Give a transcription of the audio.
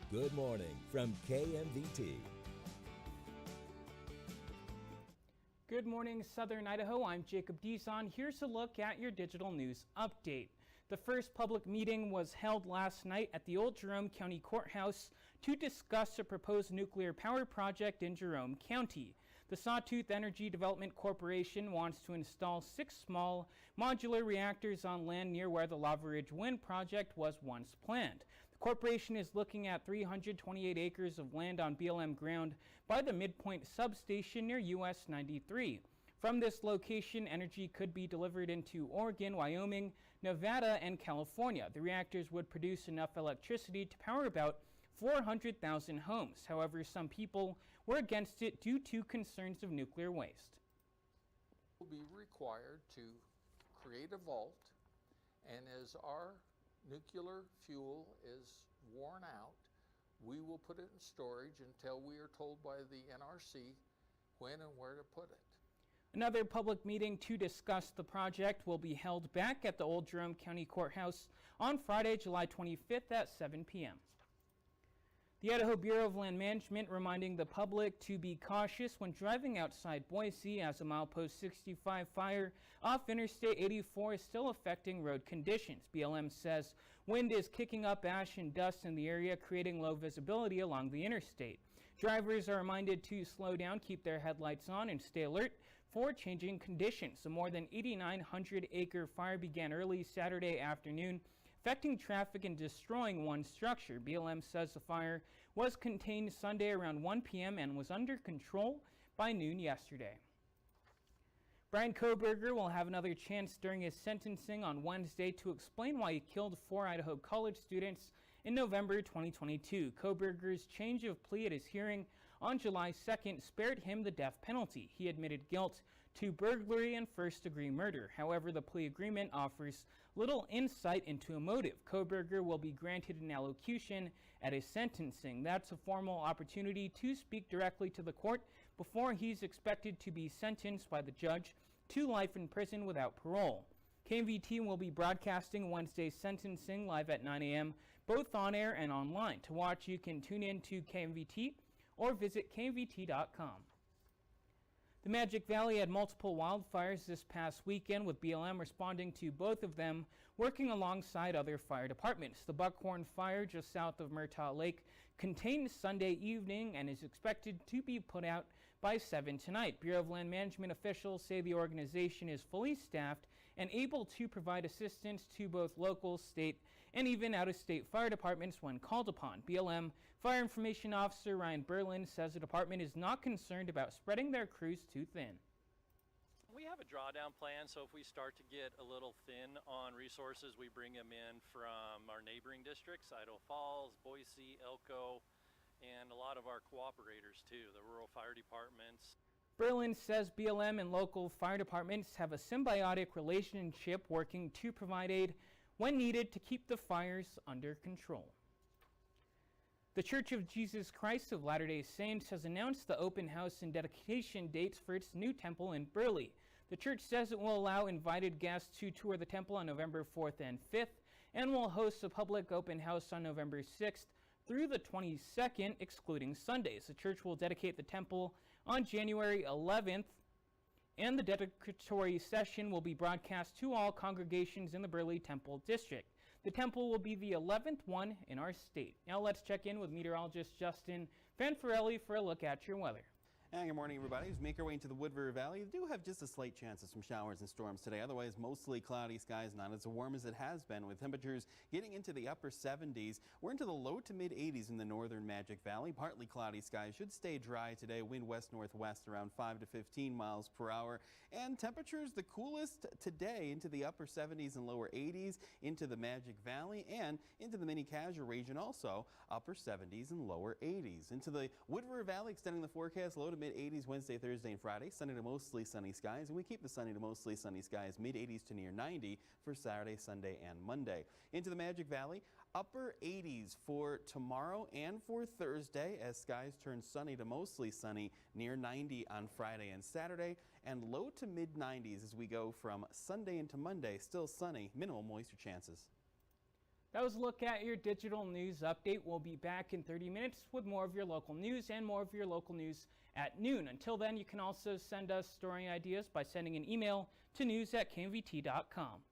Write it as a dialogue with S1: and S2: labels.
S1: Good morning from KMVT.
S2: Good morning, Southern Idaho. I'm Jacob Dizon. Here's a look at your digital news update. The first public meeting was held last night at the Old Jerome County Courthouse to discuss a proposed nuclear power project in Jerome County. The Sawtooth Energy Development Corporation wants to install 6 small modular reactors on land near where the Lava Ridge Wind project was once planned. The corporation is looking at 328 acres of land on BLM ground by the Midpoint substation near US 93. From this location, energy could be delivered into Oregon, Wyoming, Nevada, and California. The reactors would produce enough electricity to power about 400,000 homes. However, some people were against it due to concerns of nuclear waste.
S3: We'll be required to create a vault, and as our nuclear fuel is worn out, we will put it in storage until we are told by the NRC when and where to put it.
S2: Another public meeting to discuss the project will be held back at the Old Jerome County Courthouse on Friday, July 25th at 7 p.m. The Idaho Bureau of Land Management reminding the public to be cautious when driving outside Boise as a milepost 65 fire off Interstate 84 is still affecting road conditions. BLM says wind is kicking up ash and dust in the area, creating low visibility along the interstate. Drivers are reminded to slow down, keep their headlights on, and stay alert for changing conditions. The more than 8,900-acre fire began early Saturday afternoon, affecting traffic and destroying one structure. BLM says the fire was contained Sunday around 1 p.m. and was under control by noon yesterday. Brian Kohberger will have another chance during his sentencing on Wednesday to explain why he killed 4 Idaho college students in November 2022. Kohberger's change of plea at his hearing on July 2nd spared him the death penalty. He admitted guilt to burglary and first-degree murder. However, the plea agreement offers little insight into a motive. Kohberger will be granted an allocution at his sentencing. That's a formal opportunity to speak directly to the court before he's expected to be sentenced by the judge to life in prison without parole. KMVT will be broadcasting Wednesday's sentencing live at 9 a.m., both on air and online. To watch, you can tune in to KMVT or visit KMVT.com. The Magic Valley had multiple wildfires this past weekend, with BLM responding to both of them, working alongside other fire departments. The Buckhorn Fire just south of Murtaugh Lake contained Sunday evening and is expected to be put out by 7 tonight. Bureau of Land Management officials say the organization is fully staffed and able to provide assistance to both local, state, and even out-of-state fire departments when called upon. BLM Fire Information Officer Ryan Berlin says the department is not concerned about spreading their crews too thin.
S4: We have a drawdown plan, so if we start to get a little thin on resources, we bring them in from our neighboring districts, Idaho Falls, Boise, Elko, and a lot of our cooperators too, the rural fire departments.
S2: Berlin says BLM and local fire departments have a symbiotic relationship, working to provide aid when needed to keep the fires under control. The Church of Jesus Christ of Latter-day Saints has announced the open house and dedication dates for its new temple in Burley. The church says it will allow invited guests to tour the temple on November 4th and 5th and will host a public open house on November 6th through the 22nd, excluding Sundays. The church will dedicate the temple on January 11th, and the dedicatory session will be broadcast to all congregations in the Burley Temple District. The temple will be the 11th one in our state. Now let's check in with meteorologist Justin Fanfarelli for a look at your weather.
S5: And good morning, everybody. As we make our way into the Wood River Valley, we do have just a slight chance of some showers and storms today. Otherwise, mostly cloudy skies, not as warm as it has been, with temperatures getting into the upper 70s. We're into the low to mid 80s in the northern Magic Valley. Partly cloudy skies, should stay dry today. Wind west-northwest around 5 to 15 miles per hour. And temperatures the coolest today into the upper 70s and lower 80s into the Magic Valley, and into the mini Cassia region also upper 70s and lower 80s. Into the Wood River Valley, extending the forecast low to mid 80s Wednesday, Thursday, and Friday. Sunny to mostly sunny skies, and we keep the sunny to mostly sunny skies mid 80s to near 90 for Saturday, Sunday, and Monday. Into the Magic Valley, upper 80s for tomorrow and for Thursday, as skies turn sunny to mostly sunny near 90 on Friday and Saturday, and low to mid 90s as we go from Sunday into Monday. Still sunny, minimal moisture chances.
S2: That was a look at your digital news update. We'll be back in 30 minutes with more of your local news and more of your local news at noon. Until then, you can also send us story ideas by sending an email to news@kmvt.com.